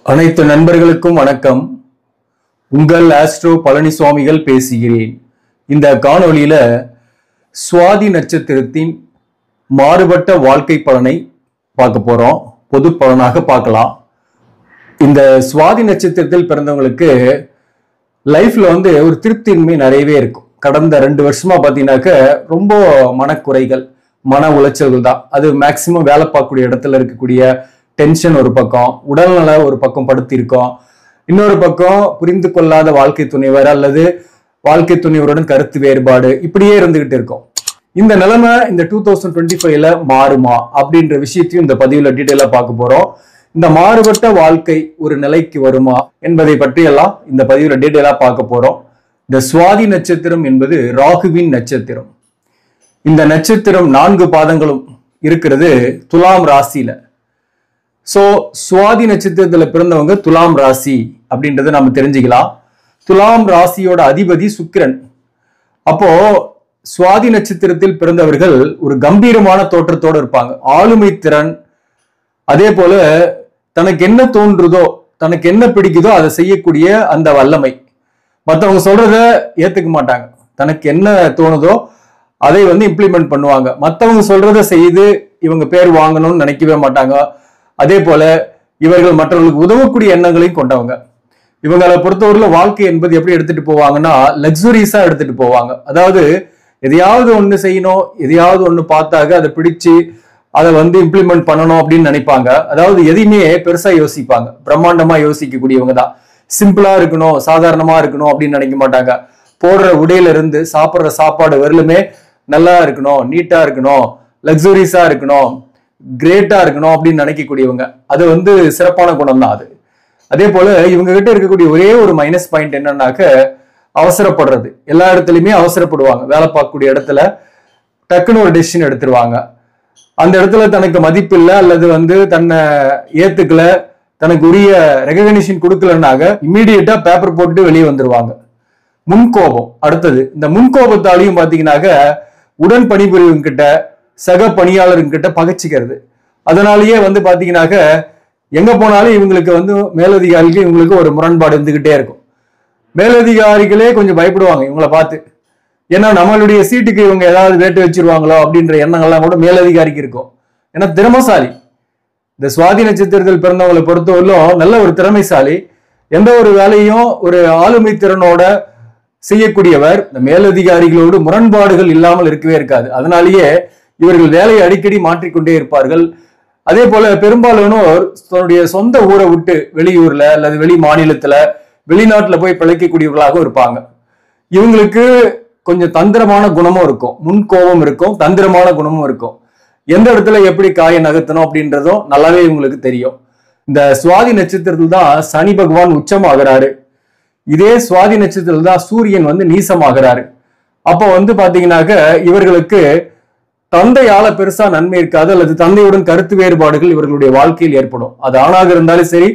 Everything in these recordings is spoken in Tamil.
அனைத்து நண்பர்களுக்கும் வணக்கம். உங்கள் ஆஸ்ட்ரோ பழனிசுவாமிகள் பேசுகிறேன். இந்த காணொளியில சுவாதி நட்சத்திரத்தின் மாறுபட்ட வாழ்க்கை பலனை பார்க்க போறோம். பொது பலனாக பார்க்கலாம். இந்த சுவாதி நட்சத்திரத்தில் பிறந்தவங்களுக்கு லைஃப்ல ஒரு திருப்தியின்மை நிறையவே இருக்கும். கடந்த 2 வருஷமா பாத்தீங்கன்னாக்க ரொம்ப மனக்குறைகள், மன உளைச்சல்கள் தான். அது மேக்சிமம் வேலை பார்க்கக்கூடிய இடத்துல இருக்கக்கூடிய டென்ஷன் ஒரு பக்கம், உடல்நல ஒரு பக்கம் படுத்திருக்கோம், இன்னொரு பக்கம் புரிந்து கொள்ளாத வாழ்க்கை துணைவர் அல்லது வாழ்க்கை துணைவருடன் கருத்து வேறுபாடு, இப்படியே இருந்துகிட்டு இருக்கோம். இந்த நிலைமை இந்த 2025ல மாறுமா அப்படின்ற விஷயத்தையும் இந்த பதிவுல டீட்டெயிலா பார்க்க போறோம். இந்த மாறுபட்ட வாழ்க்கை ஒரு நிலைக்கு வருமா என்பதை பற்றி எல்லாம் இந்த பதிவுல டீட்டெயிலா பார்க்க போறோம். இந்த சுவாதி நட்சத்திரம் என்பது ராகுவின் நட்சத்திரம். இந்த நட்சத்திரம் 4 பாதங்களும் இருக்கிறது துலாம் ராசியில. சோ சுவாதி நட்சத்திரத்துல பிறந்தவங்க துலாம் ராசி அப்படின்றத நம்ம தெரிஞ்சுக்கலாம். துலாம் ராசியோட அதிபதி சுக்கிரன். அப்போ சுவாதி நட்சத்திரத்தில் பிறந்தவர்கள் ஒரு கம்பீரமான தோற்றத்தோடு இருப்பாங்க. ஆளுமை திறன், அதே போல தனக்கு என்ன தோன்றுதோ, தனக்கு என்ன பிடிக்குதோ அதை செய்யக்கூடிய அந்த வல்லமை. மற்றவங்க சொல்றத ஏத்துக்க மாட்டாங்க. தனக்கு என்ன தோணுதோ அதை இம்ப்ளிமெண்ட் பண்ணுவாங்க. மற்றவங்க சொல்றத செய்து இவங்க பேர் வாங்கணும்னு நினைக்கவே மாட்டாங்க. அதே போல இவர்கள் மற்றவர்களுக்கு உதவக்கூடிய எண்ணங்களையும் கொண்டவங்க. இவங்களை பொறுத்தவரையில வாழ்க்கை என்பது எப்படி எடுத்துட்டு போவாங்கன்னா, லக்ஸுரியஸா எடுத்துட்டு போவாங்க. அதாவது எதையாவது ஒண்ணு செய்யணும், எதையாவது ஒண்ணு பார்த்தாங்க அதை பிடிச்சு அதை இம்ப்ளிமெண்ட் பண்ணணும் அப்படின்னு நினைப்பாங்க. அதாவது எதையுமே பெருசா யோசிப்பாங்க, பிரம்மாண்டமா யோசிக்கக்கூடியவங்க தான். சிம்பிளா இருக்கணும், சாதாரணமா இருக்கணும் அப்படின்னு நினைக்க மாட்டாங்க. போடுற உடையில இருந்து சாப்பிட்ற சாப்பாடு வரலுமே நல்லா இருக்கணும், நீட்டா இருக்கணும், லக்ஸுரியஸா இருக்கணும், கிரேட்டா இருக்கணும் அப்படின்னு நினைக்கக்கூடியவங்க. அது சிறப்பான குணம் தான் அது. அதே போல இவங்க கிட்ட இருக்கக்கூடிய ஒரே ஒரு மைனஸ் பாயிண்ட் என்னன்னாக்க, அவசரப்படுறது. எல்லா இடத்துலயுமே அவசரப்படுவாங்க. வேலை பார்க்கக்கூடிய இடத்துல டக்குன்னு ஒரு டெசிஷன் எடுத்துருவாங்க. அந்த இடத்துல தனக்கு மதிப்பு இல்லை அல்லது தன்னை ஏத்துக்கல, தனக்கு உரிய ரெகக்னிஷன் கொடுக்கலன்னாக இம்மீடியட்டா பேப்பர் போட்டு வெளியே வந்துருவாங்க. முன்கோபம் அடுத்தது. இந்த முன்கோபத்தாலையும் பாத்தீங்கன்னாக்க உடன் பணிபுரிவங்க கிட்ட, சக பணியாளர்கிட்ட பகைச்சிக்கிறது. அதனாலேயே பாத்தீங்கன்னாக்க எங்க போனாலும் இவங்களுக்கு மேலதிகாரிக்கு இவங்களுக்கு ஒரு முரண்பாடு இருந்துகிட்டே இருக்கும். மேலதிகாரிகளே கொஞ்சம் பயப்படுவாங்க இவங்களை பார்த்து. ஏன்னா நம்மளுடைய சீட்டுக்கு இவங்க ஏதாவது வேட்டு வச்சிருவாங்களோ அப்படின்ற எண்ணங்கள்லாம் கூட மேலதிகாரிக்கு இருக்கும். ஏன்னா திறமசாலி. இந்த சுவாதி நட்சத்திரத்தில் பிறந்தவங்களை பொறுத்தவரையிலும் நல்ல ஒரு திறமைசாலி. எந்த ஒரு வேலையும் ஒரு ஆளுமை திறனோட செய்யக்கூடியவர். இந்த மேலதிகாரிகளோடு முரண்பாடுகள் இல்லாமல் இருக்கவே இருக்காது. அதனாலேயே இவர்கள் வேலையை அடிக்கடி மாற்றிக்கொண்டே இருப்பார்கள். அதே போல பெரும்பாலானோர் தன்னுடைய சொந்த ஊரை விட்டு வெளியூர்ல அல்லது வெளி மாநிலத்துல, வெளிநாட்டுல போய் பிழைக்கக்கூடியவர்களாக இருப்பாங்க. இவங்களுக்கு கொஞ்சம் தந்திரமான குணமும் இருக்கும், முன்கோபம் இருக்கும், தந்திரமான குணமும் இருக்கும். எந்த இடத்துல எப்படி காயை நகர்த்தணும் அப்படின்றதும் நல்லாவே இவங்களுக்கு தெரியும். இந்த சுவாதி நட்சத்திரத்தில் தான் சனி பகவான் உச்சம் ஆகிறாரு. இதே சுவாதி நட்சத்திரத்தில் தான் சூரியன் நீசமாகிறாரு. அப்போ பாத்தீங்கன்னாக்க இவர்களுக்கு தந்தையால பெருசா நன்மை இருக்காது, அல்லது தந்தையுடன் கருத்து வேறுபாடுகள் இவர்களுடைய வாழ்க்கையில் ஏற்படும். அது ஆணாக இருந்தாலும் சரி,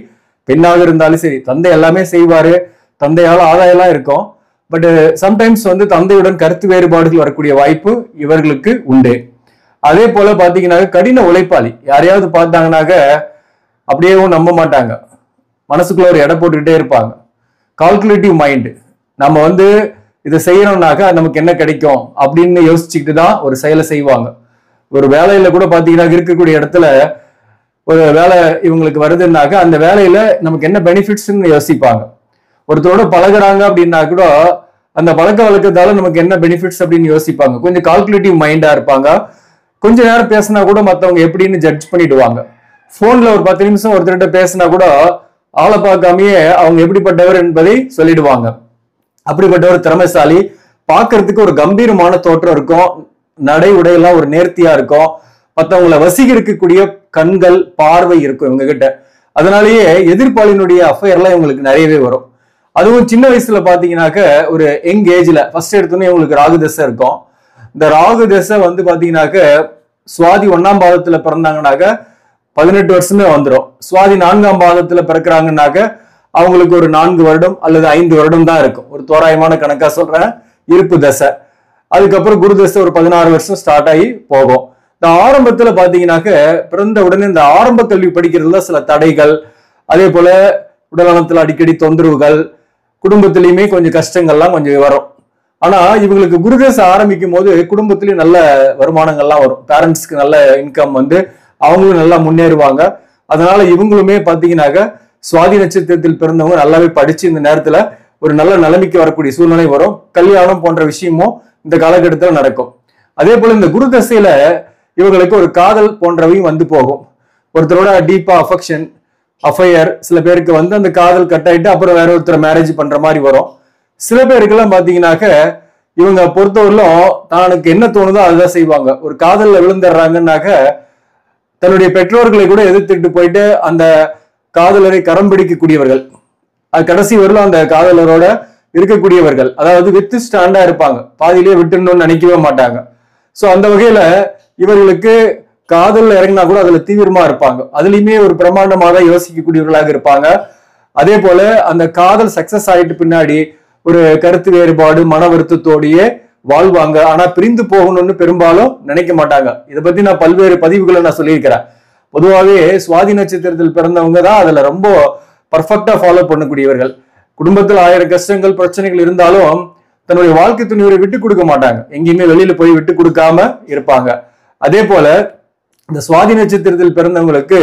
பெண்ணாக இருந்தாலும் சரி, தந்தை எல்லாமே செய்வாரு, தந்தையால ஆதாயம்லாம் இருக்கும். பட் சம்டைம்ஸ் தந்தையுடன் கருத்து வேறுபாடுகள் வரக்கூடிய வாய்ப்பு இவர்களுக்கு உண்டு. அதே போல பாத்தீங்கன்னாக்க கடின உழைப்பாளி. யாரையாவது பார்த்தாங்கன்னாக்க அப்படியே நம்ப மாட்டாங்க, மனசுக்குள்ள ஒரு எடை போட்டுக்கிட்டே இருப்பாங்க. Calculative mind. நம்ம இதை செய்யணும்னாக்கா நமக்கு என்ன கிடைக்கும் அப்படின்னு யோசிச்சுக்கிட்டு தான் ஒரு செயலை செய்வாங்க. ஒரு வேலையில கூட பாத்தீங்கன்னா இருக்கக்கூடிய இடத்துல ஒரு வேலை இவங்களுக்கு வருதுன்னாக்கா அந்த வேலையில நமக்கு என்ன பெனிஃபிட்ஸ்ன்னு யோசிப்பாங்க. ஒருத்தரோட பழகுறாங்க அப்படின்னா கூட அந்த பழக்க வழக்கத்தால நமக்கு என்ன பெனிஃபிட்ஸ் அப்படின்னு யோசிப்பாங்க. கொஞ்சம் கால்குலேட்டிவ் மைண்டா இருப்பாங்க. கொஞ்ச நேரம் பேசினா கூட மற்றவங்க எப்படின்னு ஜட்ஜ் பண்ணிடுவாங்க. போன்ல ஒரு 10 நிமிஷம் ஒருத்தர்கிட்ட பேசினா கூட ஆளை பார்க்காமயே அவங்க எப்படிப்பட்டவர் என்பதை சொல்லிடுவாங்க. அப்படிப்பட்ட ஒரு திறமைசாலி. பார்க்கறதுக்கு ஒரு கம்பீரமான தோற்றம் இருக்கும், நடை உடையெல்லாம் ஒரு நேர்த்தியா இருக்கும், மற்றவங்களை வசீகரிக்கக்கூடிய கண்கள், பார்வை இருக்கும் இவங்க கிட்ட. அதனாலேயே எதிர்ப்பாளினுடைய அஃபையர்லாம் இவங்களுக்கு நிறையவே வரும். அதுவும் சின்ன வயசுல பாத்தீங்கன்னாக்க ஒரு யங் ஏஜ்ல ஃபர்ஸ்ட் எடுத்தோன்னே இவங்களுக்கு ராகு தசை இருக்கும். இந்த ராகு தசை பாத்தீங்கன்னாக்க சுவாதி 1ஆம் பாதத்துல பிறந்தாங்கன்னாக்க 18 வருஷமே வந்துடும். சுவாதி 4ஆம் பாதத்துல பிறக்கிறாங்கன்னாக்க அவங்களுக்கு ஒரு 4 வருடம் அல்லது 5 வருடம் தான் இருக்கும். ஒரு தோராயமான கணக்கா சொல்றேன், இருப்பு தசை. அதுக்கப்புறம் குரு தசை ஒரு 16 வருஷம் ஸ்டார்ட் ஆகி போகும். இந்த ஆரம்பத்துல பாத்தீங்கன்னாக்க பிறந்த உடனே இந்த ஆரம்ப கல்வி படிக்கிறதுல சில தடைகள், அதே போல உடல்நலத்துல அடிக்கடி தொந்தரவுகள், குடும்பத்திலயுமே கொஞ்சம் கஷ்டங்கள்லாம் கொஞ்சம் வரும். ஆனா இவங்களுக்கு குருதசை ஆரம்பிக்கும் போது குடும்பத்திலயும் நல்ல வருமானங்கள்லாம் வரும். பேரண்ட்ஸ்க்கு நல்ல இன்கம் வந்து அவங்களும் நல்லா முன்னேறுவாங்க. அதனால இவங்களுமே பாத்தீங்கன்னாக்க சுவாதி நட்சத்திரத்தில் பிறந்தவங்க நல்லாவே படிச்சு இந்த நேரத்துல ஒரு நல்ல நிலைமைக்கு வரக்கூடிய சூழ்நிலை வரும். கல்யாணம் போன்ற விஷயமும் இந்த காலகட்டத்தில் நடக்கும். அதே போல இந்த குரு தசையில இவங்களுக்கு ஒரு காதல் போன்றவையும் வந்து போகும். ஒருத்தரோட டீப்பா அஃபையர், சில பேருக்கு வந்து அந்த காதல் கட் ஆயிட்டு அப்புறம் வேற ஒருத்தர் மேரேஜ் பண்ற மாதிரி வரும். சில பேருக்கெல்லாம் பாத்தீங்கன்னாக்க இவங்க பொறுத்தவரையிலும் தனக்கு என்ன தோணுதோ அதுதான் செய்வாங்க. ஒரு காதல்ல விழுந்துடுறாங்கன்னாக்க தன்னுடைய பெற்றோர்களை கூட எதிர்த்துட்டு போயிட்டு அந்த காதலரை கரம் பிடிக்கக்கூடியவர்கள், அது கடைசி வரலும் அந்த காதலரோட இருக்கக்கூடியவர்கள், அதாவது வித்து ஸ்டாண்டா இருப்பாங்க, பாதியிலேயே விட்டுணும்னு நினைக்கவே மாட்டாங்க. சோ அந்த வகையில இவர்களுக்கு காதல் இறங்கினா கூட அதுல தீவிரமா இருப்பாங்க. அதுலயுமே ஒரு பிரமாண்டமாக யோசிக்கக்கூடியவர்களாக இருப்பாங்க. அதே போல அந்த காதல் சக்சஸ் ஆயிட்டு பின்னாடி ஒரு கருத்து வேறுபாடு, மன வருத்தத்தோடையே வாழ்வாங்க. ஆனா பிரிந்து போகணும்னு பெரும்பாலும் நினைக்க மாட்டாங்க. இதை பத்தி நான் பல்வேறு பதிவுகளை நான் சொல்லியிருக்கிறேன். பொதுவாகவே சுவாதி நட்சத்திரத்தில் பிறந்தவங்க தான் அதுல ரொம்ப பர்ஃபெக்டா ஃபாலோ பண்ணக்கூடியவர்கள். குடும்பத்தில் 1000 கஷ்டங்கள் பிரச்சனைகள் இருந்தாலும் தன்னுடைய வாழ்க்கை துணிவரை விட்டு கொடுக்க மாட்டாங்க. எங்கேயுமே வெளியில போய் விட்டு கொடுக்காம இருப்பாங்க. அதே போல இந்த சுவாதி நட்சத்திரத்தில் பிறந்தவங்களுக்கு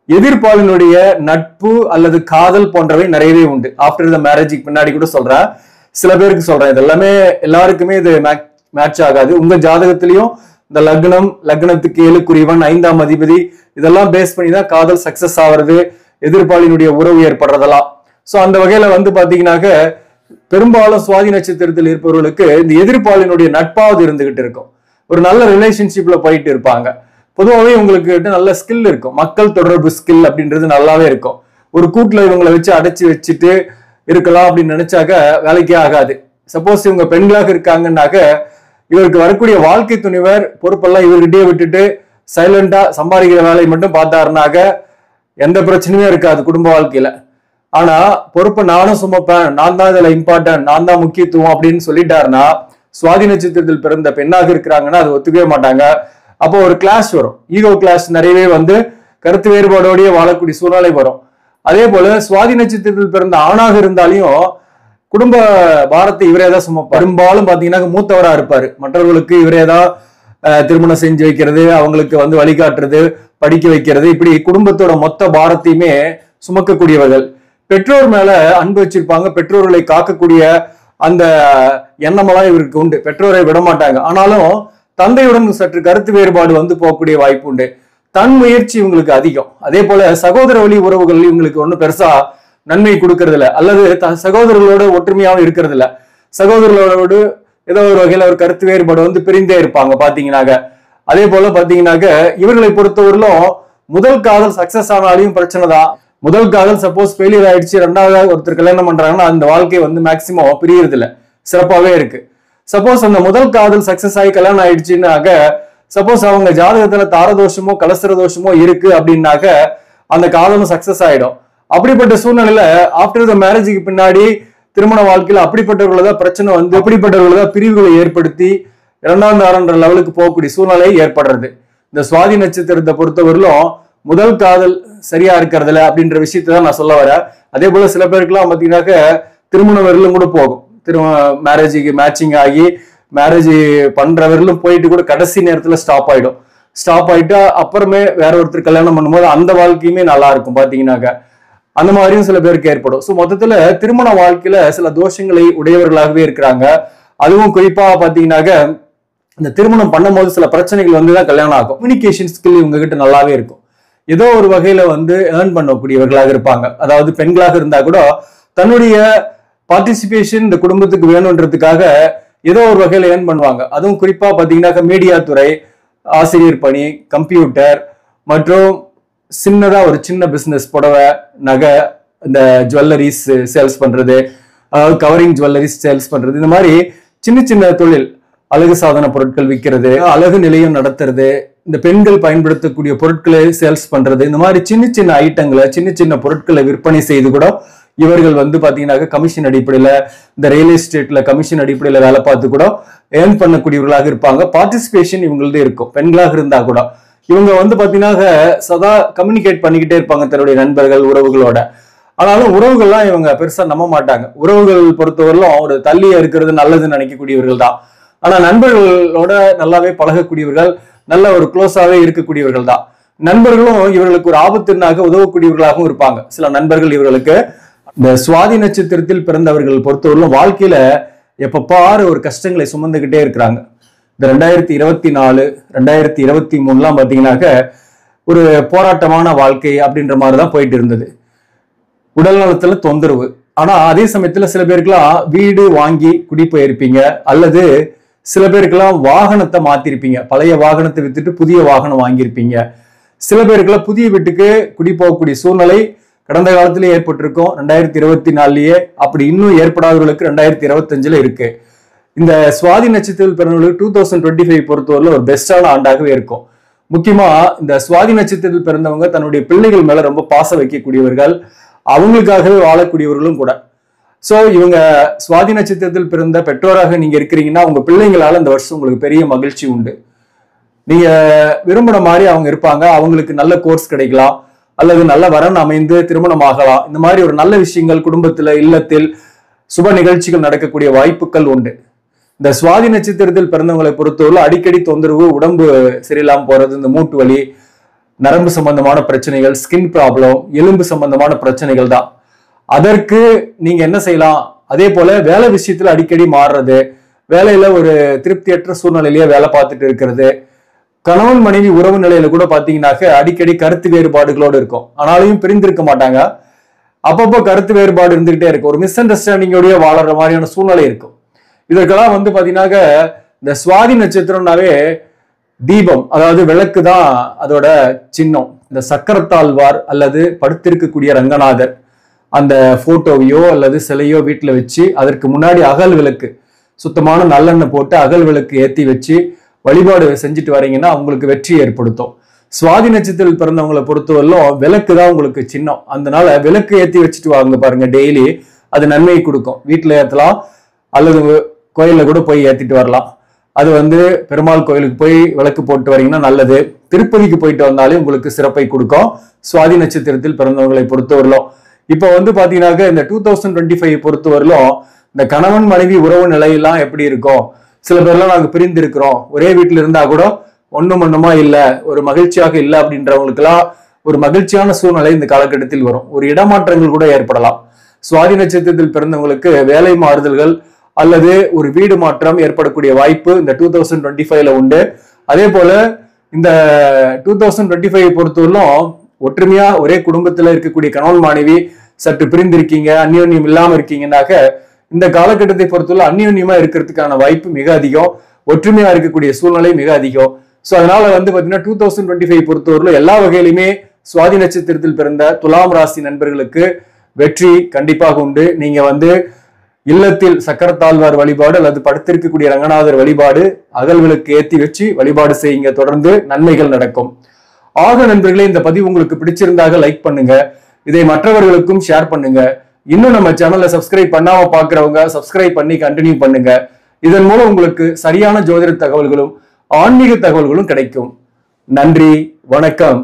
எதிர்ப்பாளினுடைய நட்பு அல்லது காதல் போன்றவை நிறையவே உண்டு. ஆஃப்டர் த மேரேஜுக்கு பின்னாடி கூட சொல்றேன், சில பேருக்கு சொல்றேன். இது எல்லாமே எல்லாருக்குமே இது மேட்ச் ஆகாது. உங்க ஜாதகத்திலையும் இந்த லக்னத்துக்கு 7 குறிவன் 5ஆம் அதிபதி இதெல்லாம் பேஸ் பண்ணி தான் காதல் சக்சஸ் ஆகிறது, எதிர்ப்பாளினுடைய உறவு ஏற்படுறதெல்லாம். சோ அந்த வகையில வந்து பாத்தீங்கன்னாக்க பெரும்பாலும் சுவாதி நட்சத்திரத்தில் இருப்பவர்களுக்கு இந்த எதிர்ப்பாளினுடைய நட்பாவது இருந்துகிட்டு இருக்கும். ஒரு நல்ல ரிலேஷன்ஷிப்ல போயிட்டு இருப்பாங்க. பொதுவாகவே உங்களுக்கு நல்ல ஸ்கில் இருக்கும், மக்கள் தொடர்பு ஸ்கில் அப்படின்றது நல்லாவே இருக்கும். ஒரு கூட்டுல இவங்களை வச்சு அடைச்சு வச்சுட்டு இருக்கலாம் அப்படின்னு நினைச்சாக்க வேலைக்கே ஆகாது. சப்போஸ் இவங்க பெண்களாக இருக்காங்கன்னாக்க இவருக்கு வரக்கூடிய வாழ்க்கை துணிவர் பொறுப்பெல்லாம் இவர்கிட்டயே விட்டுட்டு சைலண்டா சம்பாதிக்கிற வேலையை மட்டும் பார்த்தாருனாக்க எந்த பிரச்சனையும் இருக்காது குடும்ப வாழ்க்கையில. ஆனா பொறுப்பை நானும் சுமப்பேன், நான் தான் இதுல இம்பார்ட்டன்ட், நான் தான் முக்கியத்துவம் அப்படின்னு சொல்லிட்டாருன்னா சுவாதி நட்சத்திரத்தில் பிறந்த பெண்ணாக இருக்கிறாங்கன்னா அது ஒத்துக்கவே மாட்டாங்க. அப்போ ஒரு கிளாஸ் வரும், ஈகோ கிளாஸ் நிறையவே வந்து கருத்து வேறுபாடோடய வாழக்கூடிய சூழ்நிலை வரும். அதே போல சுவாதி நட்சத்திரத்தில் பிறந்த ஆணாக இருந்தாலையும் குடும்ப பாரத்தை இவரே தான் சுமப்பார். பெரும்பாலும் பாத்தீங்கன்னா மூத்தவரா இருப்பாரு. மற்றவர்களுக்கு இவரே தான் திருமணம் செஞ்சு வைக்கிறது, அவங்களுக்கு வந்து வழிகாட்டுறது, படிக்க வைக்கிறது, இப்படி குடும்பத்தோட மொத்த பாரத்தையுமே சுமக்கக்கூடியவர்கள். பெற்றோர் மேல அன்பு வச்சிருப்பாங்க, பெற்றோர்களை காக்கக்கூடிய அந்த எண்ணமெல்லாம் இவருக்கு உண்டு. பெற்றோரை விட மாட்டாங்க. ஆனாலும் தந்தையுடன் சற்று கருத்து வேறுபாடு வந்து போகக்கூடிய வாய்ப்பு உண்டு. தன் முயற்சி இவங்களுக்கு அதிகம். அதே போல சகோதர வழி உறவுகள் இவங்களுக்கு ஒன்றும் பெருசா நன்மை கொடுக்கறது இல்லை, அல்லது சகோதரர்களோட ஒற்றுமையாவும் இருக்கிறது இல்லை. சகோதரர்களோடு ஏதோ ஒரு வகையில ஒரு கருத்து வேறுபாடு வந்து பிரிந்தே இருப்பாங்க பாத்தீங்கன்னாக்க. அதே போல பாத்தீங்கன்னாக்க இவர்களை பொறுத்தவரையிலும் முதல் காதல் சக்சஸ் ஆனாலையும் பிரச்சனை தான். முதல் காதல் சப்போஸ் ஃபெயிலியர் ஆயிடுச்சு, 2வது ஒருத்தர் கல்யாணம் பண்றாங்கன்னா அந்த வாழ்க்கை வந்து மேக்சிமம் பிரியறது இல்லை, சிறப்பாவே இருக்கு. சப்போஸ் அந்த முதல் காதல் சக்சஸ் ஆகி கல்யாணம் ஆயிடுச்சுன்னாக்க சப்போஸ் அவங்க ஜாதகத்துல தாரதோஷமோ கலசர தோஷமோ இருக்கு அப்படின்னாக்க அந்த காதலும் சக்சஸ் ஆயிடும். அப்படிப்பட்ட சூழ்நிலையில ஆஃப்டர் த மேரேஜுக்கு பின்னாடி திருமண வாழ்க்கையில அப்படிப்பட்டவர்கள தான் பிரச்சனை வந்து அப்படிப்பட்டவர்கள தான் பிரிவுகளை ஏற்படுத்தி 2ஆம் தாரன்ற லெவலுக்கு போகக்கூடிய சூழ்நிலை ஏற்படுறது. இந்த சுவாதி நட்சத்திரத்தை பொறுத்தவரையிலும் முதல் காதல் சரியா இருக்கிறதுல அப்படின்ற விஷயத்தை தான் நான் சொல்ல வரேன். அதே போல சில பேருக்குலாம் பாத்தீங்கன்னாக்க திருமண வரலும் கூட போகும். மேரேஜுக்கு மேட்சிங் ஆகி மேரேஜ் பண்றவர்களும் போயிட்டு கூட கடைசி நேரத்துல ஸ்டாப் ஆயிடும். ஸ்டாப் ஆயிட்டா அப்புறமே வேற ஒருத்தர் கல்யாணம் பண்ணும்போது அந்த வாழ்க்கையுமே நல்லா இருக்கும் பாத்தீங்கன்னாக்க. அந்த மாதிரியும் சில பேருக்கு ஏற்படும். ஸோ மொத்தத்துல திருமண வாழ்க்கையில சில தோஷங்களை உடையவர்களாகவே இருக்கிறாங்க. அதுவும் குறிப்பா பாத்தீங்கன்னாக்க இந்த திருமணம் பண்ணும்போது சில பிரச்சனைகள் வந்துதான் கல்யாணம் ஆகும். கம்யூனிகேஷன் ஸ்கில் இவங்க கிட்ட நல்லாவே இருக்கும். ஏதோ ஒரு வகையில வந்து ஏர்ன் பண்ணக்கூடியவர்களாக இருப்பாங்க. அதாவது பெண்களாக இருந்தா கூட தன்னுடைய பார்ட்டிசிபேஷன் இந்த குடும்பத்துக்கு வேணும்ன்றதுக்காக ஏதோ ஒரு வகையில ஏர்ன் பண்ணுவாங்க. அதுவும் குறிப்பா பாத்தீங்கன்னாக்க மீடியா துறை, ஆசிரியர் பணி, கம்ப்யூட்டர் மற்றும் சின்னதா ஒரு சின்ன பிசினஸ், புடவை, நகை, இந்த ஜுவல்லரிஸ் சேல்ஸ் பண்றது, கவரிங் ஜுவல்லரிஸ் சேல்ஸ் பண்றது, இந்த மாதிரி சின்ன சின்ன தொழில், அழகு சாதன பொருட்கள் விற்கிறது, அழகு நிலையம் நடத்துறது, இந்த பெண்கள் பயன்படுத்தக்கூடிய பொருட்களை சேல்ஸ் பண்றது, இந்த மாதிரி சின்ன சின்ன ஐட்டங்களை சின்ன சின்ன பொருட்களை விற்பனை செய்து கூட இவர்கள் வந்து பாத்தீங்கன்னாக்க கமிஷன் அடிப்படையில இந்த ரியல் எஸ்டேட்ல கமிஷன் அடிப்படையில வேலை பார்த்து கூட ஏர்ன் பண்ணக்கூடியவர்களாக இருப்பாங்க. பார்ட்டிசிபேஷன் இவங்களது இருக்கும் பெண்களாக இருந்தா கூட. இவங்க வந்து பாத்தீங்கன்னா சதா கம்யூனிகேட் பண்ணிக்கிட்டே இருப்பாங்க தன்னுடைய நண்பர்கள் உறவுகளோட. ஆனாலும் உறவுகள்லாம் இவங்க பெருசா நம்ப மாட்டாங்க. உறவுகள் பொறுத்தவரையிலும் ஒரு தள்ளியா இருக்கிறது நல்லதுன்னு நினைக்கக்கூடியவர்கள் தான். ஆனா நண்பர்களோட நல்லாவே பழகக்கூடியவர்கள், நல்ல ஒரு க்ளோஸாவே இருக்கக்கூடியவர்கள் தான். நண்பர்களும் இவர்களுக்கு ஒரு ஆபத்தினாக உதவக்கூடியவர்களாகவும் இருப்பாங்க. சில நண்பர்கள் இவர்களுக்கு. இந்த சுவாதி நட்சத்திரத்தில் பிறந்தவர்கள் பொறுத்தவரையிலும் வாழ்க்கையில எப்ப பாரு ஒரு கஷ்டங்களை சுமந்துகிட்டே இருக்கிறாங்க. இந்த 2024 2023 பாத்தீங்கன்னாக்க ஒரு போராட்டமான வாழ்க்கை அப்படின்ற மாதிரிதான் போயிட்டு இருந்தது. உடல் நலத்துல தொந்தரவு. ஆனா அதே சமயத்துல சில பேருக்குலாம் வீடு வாங்கி குடி போயிருப்பீங்க, அல்லது சில பேருக்கெல்லாம் வாகனத்தை மாத்திருப்பீங்க. பழைய வாகனத்தை வித்துட்டு புதிய வாகனம் வாங்கியிருப்பீங்க. சில பேருக்குலாம் புதிய வீட்டுக்கு குடி போகக்கூடிய சூழ்நிலை கடந்த காலத்திலே ஏற்பட்டிருக்கும். 2024லயே அப்படி இன்னும் ஏற்படாதவர்களுக்கு 2025 இருக்கு. இந்த சுவாதி நட்சத்திரத்தில் பிறந்தவர்களுக்கு 2025 பொறுத்தவரையில ஒரு பெஸ்டான ஆண்டாகவே இருக்கும். முக்கியமா இந்த சுவாதி நட்சத்திரத்தில் பிறந்தவங்க தன்னுடைய பிள்ளைகள் மேல ரொம்ப பாசம் வைக்கக்கூடியவர்கள், அவங்களுக்காகவே வாழக்கூடியவர்களும் கூட. சோ இவங்க சுவாதி நட்சத்திரத்தில் பிறந்த பெற்றோராக நீங்க இருக்கிறீங்கன்னா உங்க பிள்ளைங்களால இந்த வருஷம் உங்களுக்கு பெரிய மகிழ்ச்சி உண்டு. நீங்க விரும்பின மாதிரி அவங்க இருப்பாங்க. அவங்களுக்கு நல்ல கோர்ஸ் கிடைக்கலாம், அல்லது நல்ல வரன் அமைந்து திருமணம் ஆகலாம். இந்த மாதிரி ஒரு நல்ல விஷயங்கள் குடும்பத்துல இல்லத்தில் சுப நிகழ்ச்சிகள் நடக்கக்கூடிய வாய்ப்புகள் உண்டு. இந்த சுவாதி நட்சத்திரத்தில் பிறந்தவங்களை பொறுத்தவரை அடிக்கடி தொந்தரவு, உடம்பு சரியில்லாம போறது, இந்த மூட்டு வலி, நரம்பு சம்பந்தமான பிரச்சனைகள், ஸ்கின் ப்ராப்ளம், எலும்பு சம்பந்தமான பிரச்சனைகள் தான். அதற்கு நீங்க என்ன செய்யலாம்? அதே போல வேலை விஷயத்துல அடிக்கடி மாறுறது, வேலையில ஒரு திருப்தியற்ற சூழ்நிலையிலேயே வேலை பார்த்துட்டு இருக்கிறது, கணவன் மனைவி உறவு நிலையில கூட பாத்தீங்கன்னாக்க அடிக்கடி கருத்து வேறுபாடுகளோடு இருக்கும். ஆனாலும் பிரிந்திருக்க மாட்டாங்க. அப்பப்போ கருத்து வேறுபாடு இருந்துகிட்டே இருக்கும். ஒரு மிஸ் அண்டர்ஸ்டாண்டிங்கோடய வாழற மாதிரியான சூழ்நிலை இருக்கும். இதற்கெல்லாம் வந்து பாத்தீங்கன்னாக்க இந்த சுவாதி நட்சத்திரம்னாவே தீபம், அதாவது விளக்கு தான் அதோட சின்னம். இந்த சக்கரத்தாழ்வார் அல்லது படுத்திருக்கக்கூடிய ரங்கநாதர் அந்த போட்டோவையோ அல்லது சிலையோ வீட்டுல வச்சு அதற்கு முன்னாடி அகல் விளக்கு, சுத்தமான நல்லெண்ணெய் போட்டு அகல் விளக்கு ஏத்தி வச்சு வழிபாடு செஞ்சுட்டு வரீங்கன்னா உங்களுக்கு வெற்றி ஏற்படுத்தும். சுவாதி நட்சத்திரத்தில் பிறந்தவங்களை பொறுத்தவரையிலும் விளக்கு தான் உங்களுக்கு சின்னம். அதனால விளக்கு ஏத்தி வச்சுட்டு வாங்க பாருங்க, டெய்லி அது நன்மையை கொடுக்கும். வீட்டுல ஏத்தலாம், அல்லது கோயில்ல கூட போய் ஏத்திட்டு வரலாம். அது வந்து பெருமாள் கோயிலுக்கு போய் விளக்கு போட்டு வரீங்கன்னா நல்லது. திருப்பதிக்கு போயிட்டு வந்தாலே உங்களுக்கு சிறப்பை கொடுக்கும் சுவாதி நட்சத்திரத்தில் பிறந்தவங்களை பொறுத்தவரையிலும். இப்ப வந்து பாத்தீங்கன்னாக்க இந்த 2025 பொறுத்தவரையிலும் இந்த கணவன் மனைவி உறவு நிலையெல்லாம் எப்படி இருக்கும்? சில பேர்லாம் நாங்க பிரிந்து இருக்கிறோம், ஒரே வீட்டுல இருந்தா கூட ஒண்ணுமா இல்ல, ஒரு மகிழ்ச்சியாக இல்லை அப்படின்றவங்களுக்கு எல்லாம் ஒரு மகிழ்ச்சியான சூழ்நிலை இந்த காலகட்டத்தில் வரும். ஒரு இடமாற்றங்கள் கூட ஏற்படலாம். சுவாதி நட்சத்திரத்தில் பிறந்தவங்களுக்கு வேலை மாறுதல்கள் அல்லது ஒரு வீடு மாற்றம் ஏற்படக்கூடிய வாய்ப்பு இந்த 2025 உண்டு. அதே போல இந்த 2025 பொறுத்தவரையிலும் ஒற்றுமையா ஒரே குடும்பத்துல இருக்கக்கூடிய கணவன் மனைவி சற்று பிரிந்திருக்கீங்க, அந்யோன்யம் இல்லாம இருக்கீங்கன்னாக்க இந்த காலகட்டத்தை பொறுத்தவரை அந்யோன்யமா இருக்கிறதுக்கான வாய்ப்பு மிக அதிகம். ஒற்றுமையா இருக்கக்கூடிய சூழ்நிலை மிக அதிகம். சோ அதனால வந்து பாத்தீங்கன்னா 2025 பொறுத்தவரையிலும் எல்லா வகையிலுமே சுவாதி நட்சத்திரத்தில் பிறந்த துலாம் ராசி நண்பர்களுக்கு வெற்றி கண்டிப்பாக உண்டு. நீங்க வந்து இல்லத்தில் சக்கரத்தாழ்வார் வழிபாடு அல்லது படுத்திருக்கக்கூடிய ரங்கநாதர் வழிபாடு அகல் விளக்கு ஏத்தி வச்சு வழிபாடு செய்யுங்க, தொடர்ந்து நன்மைகள் நடக்கும். ஆக நண்பர்களே, இந்த பதிவு உங்களுக்கு பிடிச்சிருந்தாக லைக் பண்ணுங்க, இதை மற்றவர்களுக்கும் ஷேர் பண்ணுங்க. இன்னும் நம்ம சேனலை சப்ஸ்கிரைப் பண்ணாம பாக்குறவங்க சப்ஸ்கிரைப் பண்ணி கண்டினியூ பண்ணுங்க. இதன் மூலம் உங்களுக்கு சரியான ஜோதிட தகவல்களும் ஆன்மீக தகவல்களும் கிடைக்கும். நன்றி, வணக்கம்.